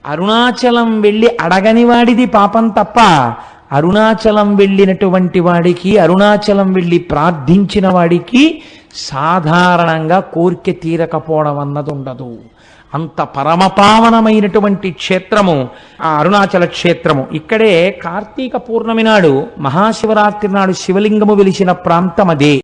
అరుణాచలం వెళ్ళి అడగని వాడిది పాపం తప్ప అరుణాచలం వెళ్ళినటువంటి వాడికి, అరుణాచలం వెళ్ళి ప్రార్థించిన వాడికి సాధారణంగా కోరిక తీరకపోవడం అన్నది ఉండదు. అంత పరమపావనమైనటువంటి క్షేత్రము ఆ అరుణాచల క్షేత్రము. ఇక్కడే కార్తీక పూర్ణమి నాడు, మహాశివరాత్రి నాడు శివలింగము వెలిసిన ప్రాంతం అదే.